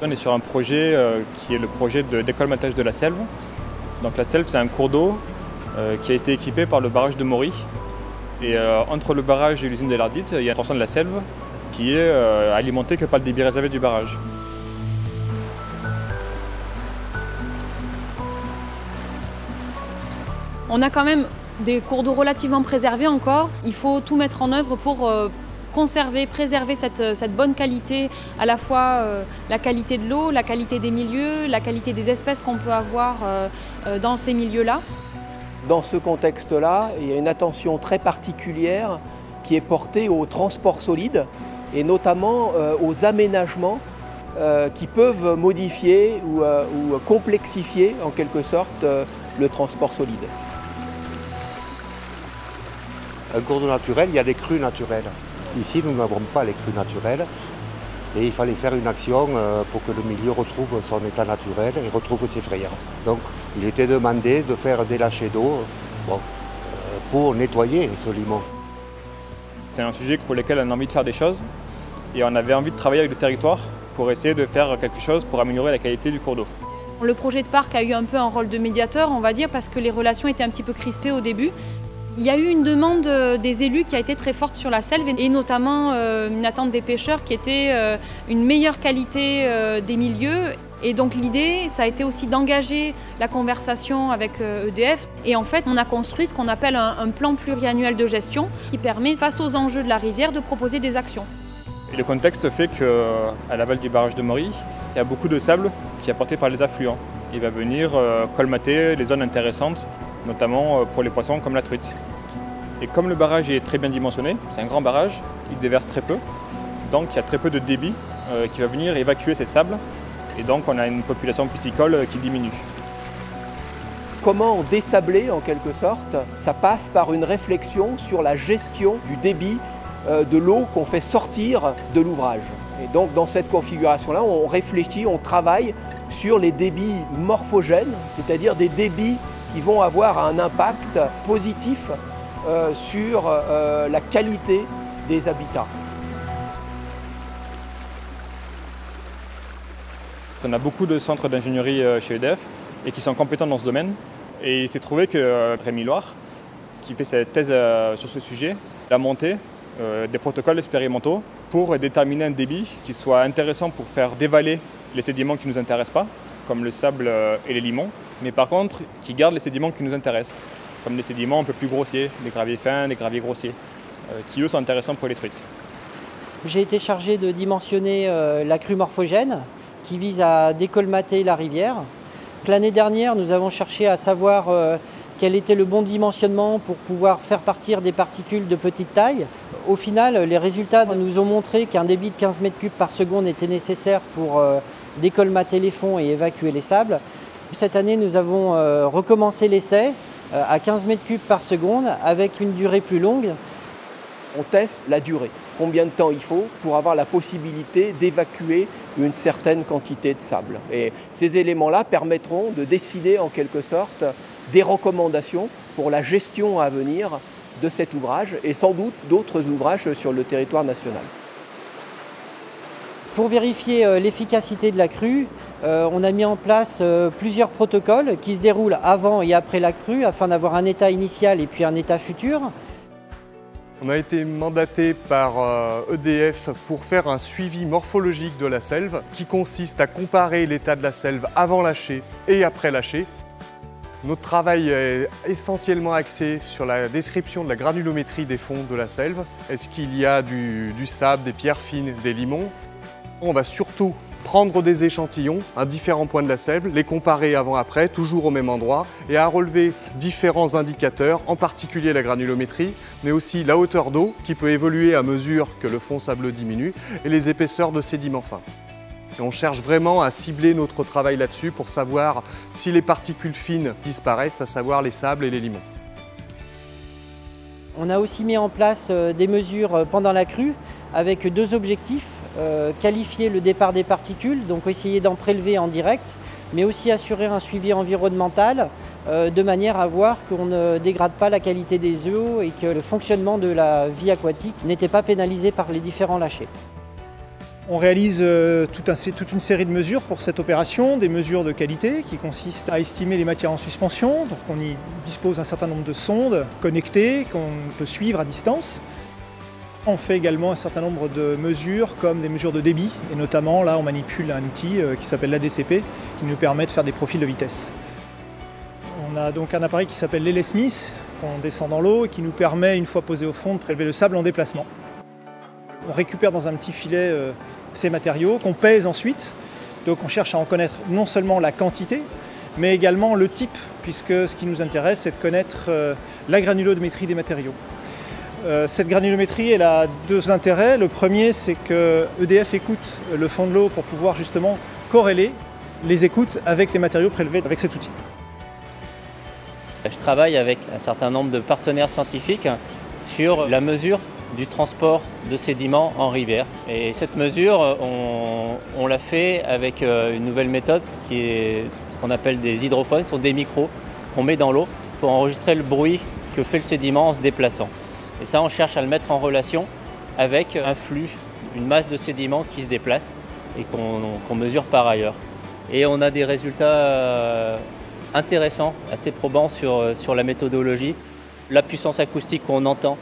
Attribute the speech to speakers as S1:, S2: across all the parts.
S1: On est sur un projet qui est le projet de décolmatage de la Selve. Donc la Selve, c'est un cours d'eau qui a été équipé par le barrage de Mory. Et entre le barrage et l'usine de l'Ardite, il y a une portion de la Selve qui est alimentée que par le débit réservé du barrage.
S2: On a quand même des cours d'eau relativement préservés encore. Il faut tout mettre en œuvre pour conserver, préserver cette bonne qualité, à la fois la qualité de l'eau, la qualité des milieux, la qualité des espèces qu'on peut avoir dans ces milieux-là.
S3: Dans ce contexte-là, il y a une attention très particulière qui est portée au transport solide et notamment aux aménagements qui peuvent modifier ou complexifier en quelque sorte le transport solide.
S4: Un cours d'eau naturel, il y a des crues naturelles. Ici, nous n'avons pas les crues naturelles et il fallait faire une action pour que le milieu retrouve son état naturel et retrouve ses frayères. Donc, il était demandé de faire des lâchers d'eau pour nettoyer ce limon.
S1: C'est un sujet pour lequel on a envie de faire des choses et on avait envie de travailler avec le territoire pour essayer de faire quelque chose pour améliorer la qualité du cours d'eau.
S2: Le projet de parc a eu un peu un rôle de médiateur, on va dire, parce que les relations étaient un petit peu crispées au début. Il y a eu une demande des élus qui a été très forte sur la Selve et notamment une attente des pêcheurs qui était une meilleure qualité des milieux. Et donc l'idée, ça a été aussi d'engager la conversation avec EDF. Et en fait, on a construit ce qu'on appelle un plan pluriannuel de gestion qui permet, face aux enjeux de la rivière, de proposer des actions.
S1: Et le contexte fait qu'à l'aval du barrage de Mory, il y a beaucoup de sable qui est apporté par les affluents. Il va venir colmater les zones intéressantes, notamment pour les poissons comme la truite. Et comme le barrage est très bien dimensionné, c'est un grand barrage, il déverse très peu, donc il y a très peu de débit qui va venir évacuer ces sables, et donc on a une population piscicole qui diminue.
S3: Comment désabler en quelque sorte? Ça passe par une réflexion sur la gestion du débit de l'eau qu'on fait sortir de l'ouvrage. Et donc dans cette configuration-là, on réfléchit, on travaille sur les débits morphogènes, c'est-à-dire des débits qui vont avoir un impact positif sur la qualité des habitats.
S1: On a beaucoup de centres d'ingénierie chez EDF et qui sont compétents dans ce domaine. Et il s'est trouvé que Rémi Loire, qui fait sa thèse sur ce sujet, a monté des protocoles expérimentaux pour déterminer un débit qui soit intéressant pour faire dévaler les sédiments qui ne nous intéressent pas, comme le sable et les limons, mais par contre qui garde les sédiments qui nous intéressent, comme les sédiments un peu plus grossiers, des graviers fins, des graviers grossiers, qui eux sont intéressants pour les truites.
S5: J'ai été chargé de dimensionner la crue morphogène qui vise à décolmater la rivière. L'année dernière, nous avons cherché à savoir quel était le bon dimensionnement pour pouvoir faire partir des particules de petite taille. Au final, les résultats nous ont montré qu'un débit de 15 m3 par seconde était nécessaire pour décolmater les fonds et évacuer les sables. Cette année, nous avons recommencé l'essai à 15 m3 par seconde avec une durée plus longue.
S3: On teste la durée, combien de temps il faut pour avoir la possibilité d'évacuer une certaine quantité de sable. Et ces éléments-là permettront de décider en quelque sorte des recommandations pour la gestion à venir de cet ouvrage et sans doute d'autres ouvrages sur le territoire national.
S5: Pour vérifier l'efficacité de la crue, on a mis en place plusieurs protocoles qui se déroulent avant et après la crue afin d'avoir un état initial et puis un état futur.
S6: On a été mandaté par EDF pour faire un suivi morphologique de la Selve qui consiste à comparer l'état de la Selve avant lâcher et après lâcher. Notre travail est essentiellement axé sur la description de la granulométrie des fonds de la Selve. Est-ce qu'il y a du sable, des pierres fines, des limons? On va surtout prendre des échantillons à différents points de la Selve, les comparer avant-après, toujours au même endroit, et à relever différents indicateurs, en particulier la granulométrie, mais aussi la hauteur d'eau qui peut évoluer à mesure que le fond sableux diminue, et les épaisseurs de sédiments fins. Et on cherche vraiment à cibler notre travail là-dessus pour savoir si les particules fines disparaissent, à savoir les sables et les limons.
S5: On a aussi mis en place des mesures pendant la crue avec deux objectifs. Qualifier le départ des particules, donc essayer d'en prélever en direct, mais aussi assurer un suivi environnemental de manière à voir qu'on ne dégrade pas la qualité des eaux et que le fonctionnement de la vie aquatique n'était pas pénalisé par les différents lâchers.
S7: On réalise toute une série de mesures pour cette opération, des mesures de qualité qui consistent à estimer les matières en suspension. Donc on y dispose d'un certain nombre de sondes connectées qu'on peut suivre à distance. On fait également un certain nombre de mesures comme des mesures de débit et notamment là on manipule un outil qui s'appelle l'ADCP qui nous permet de faire des profils de vitesse. On a donc un appareil qui s'appelle l'L.S. Smith qu'on descend dans l'eau et qui nous permet une fois posé au fond de prélever le sable en déplacement. On récupère dans un petit filet ces matériaux qu'on pèse ensuite. Donc on cherche à en connaître non seulement la quantité, mais également le type, puisque ce qui nous intéresse, c'est de connaître la granulométrie des matériaux. Cette granulométrie, elle a deux intérêts. Le premier, c'est que EDF écoute le fond de l'eau pour pouvoir justement corréler les écoutes avec les matériaux prélevés avec cet outil.
S8: Je travaille avec un certain nombre de partenaires scientifiques sur la mesure du transport de sédiments en rivière. Et cette mesure, on l'a fait avec une nouvelle méthode qui est ce qu'on appelle des hydrophones, ce sont des micros qu'on met dans l'eau pour enregistrer le bruit que fait le sédiment en se déplaçant. Et ça, on cherche à le mettre en relation avec un flux, une masse de sédiments qui se déplace et qu'on mesure par ailleurs. Et on a des résultats intéressants, assez probants sur la méthodologie, la puissance acoustique qu'on entend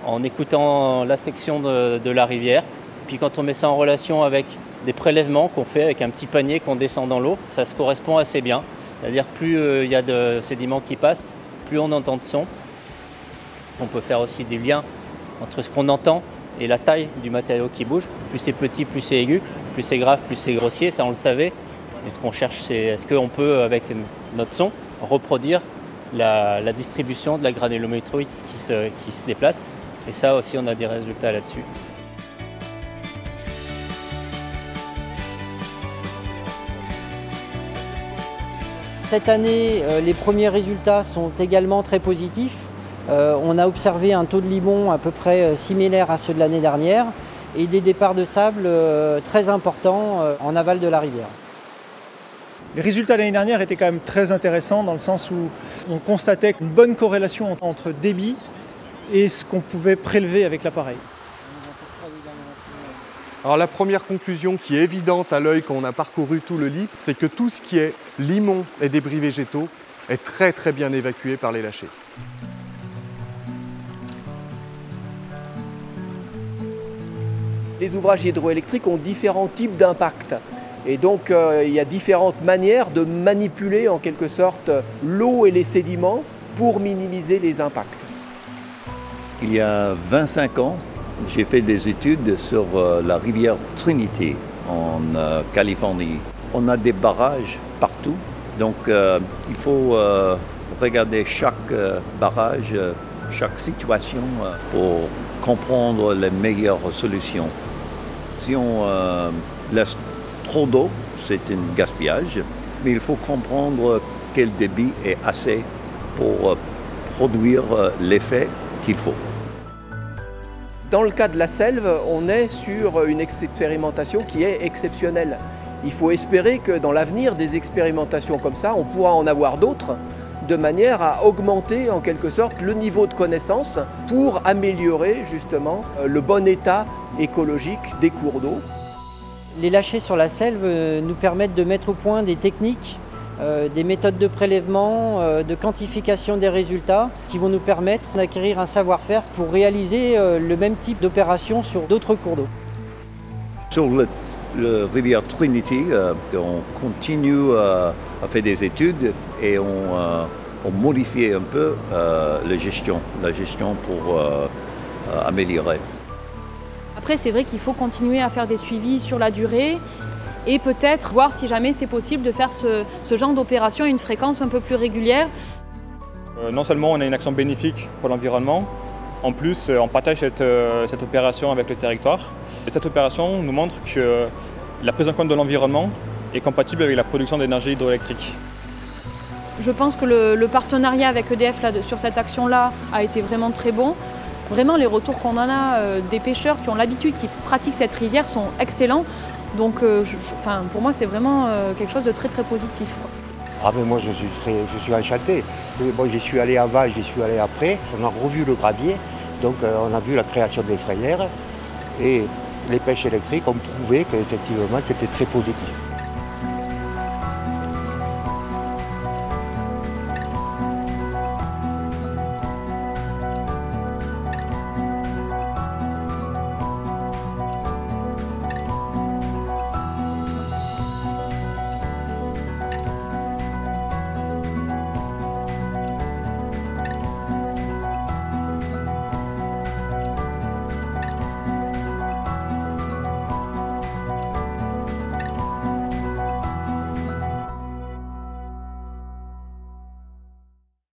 S8: en écoutant la section de la rivière. Puis quand on met ça en relation avec des prélèvements qu'on fait avec un petit panier qu'on descend dans l'eau, ça se correspond assez bien. C'est-à-dire plus il y a de sédiments qui passent, plus on entend de son. On peut faire aussi des liens entre ce qu'on entend et la taille du matériau qui bouge. Plus c'est petit, plus c'est aigu, plus c'est grave, plus c'est grossier, ça on le savait. Et ce qu'on cherche, c'est est-ce qu'on peut, avec notre son, reproduire la distribution de la granulométrie qui se déplace. Et ça aussi, on a des résultats là-dessus.
S5: Cette année, les premiers résultats sont également très positifs. On a observé un taux de limon à peu près similaire à ceux de l'année dernière et des départs de sable très importants en aval de la rivière.
S7: Les résultats de l'année dernière étaient quand même très intéressants dans le sens où on constatait une bonne corrélation entre débit et ce qu'on pouvait prélever avec l'appareil.
S6: Alors la première conclusion qui est évidente à l'œil quand on a parcouru tout le lit, c'est que tout ce qui est limon et débris végétaux est très très bien évacué par les lâchers.
S3: Les ouvrages hydroélectriques ont différents types d'impact. Et donc il y a différentes manières de manipuler en quelque sorte l'eau et les sédiments pour minimiser les impacts.
S9: Il y a 25 ans, j'ai fait des études sur la rivière Trinity en Californie. On a des barrages partout, donc il faut regarder chaque barrage, chaque situation pour comprendre les meilleures solutions. Si on laisse trop d'eau, c'est un gaspillage, mais il faut comprendre quel débit est assez pour produire l'effet qu'il faut.
S3: Dans le cas de la Selve, on est sur une expérimentation qui est exceptionnelle. Il faut espérer que dans l'avenir, des expérimentations comme ça, on pourra en avoir d'autres, de manière à augmenter en quelque sorte le niveau de connaissance pour améliorer justement le bon état écologique des cours d'eau.
S5: Les lâchers sur la Selve nous permettent de mettre au point des techniques, des méthodes de prélèvement, de quantification des résultats qui vont nous permettre d'acquérir un savoir-faire pour réaliser le même type d'opération sur d'autres cours d'eau.
S9: Sur la rivière Trinity, on continue à faire des études et on modifie un peu la gestion pour améliorer.
S2: Après, c'est vrai qu'il faut continuer à faire des suivis sur la durée et peut-être voir si jamais c'est possible de faire ce genre d'opération à une fréquence un peu plus régulière.
S1: Non seulement on a une action bénéfique pour l'environnement, en plus on partage cette opération avec le territoire. Et cette opération nous montre que la prise en compte de l'environnement est compatible avec la production d'énergie hydroélectrique.
S2: Je pense que le partenariat avec EDF là, sur cette action-là a été vraiment très bon. Vraiment, les retours qu'on en a des pêcheurs qui ont l'habitude, qui pratiquent cette rivière sont excellents. Donc pour moi, c'est vraiment quelque chose de très très positif.
S4: Ah mais moi je suis enchanté. Bon, j'y suis allé avant, j'y suis allé après. On a revu le gravier, donc on a vu la création des frayères. Et Les pêches électriques ont prouvé qu'effectivement c'était très positif.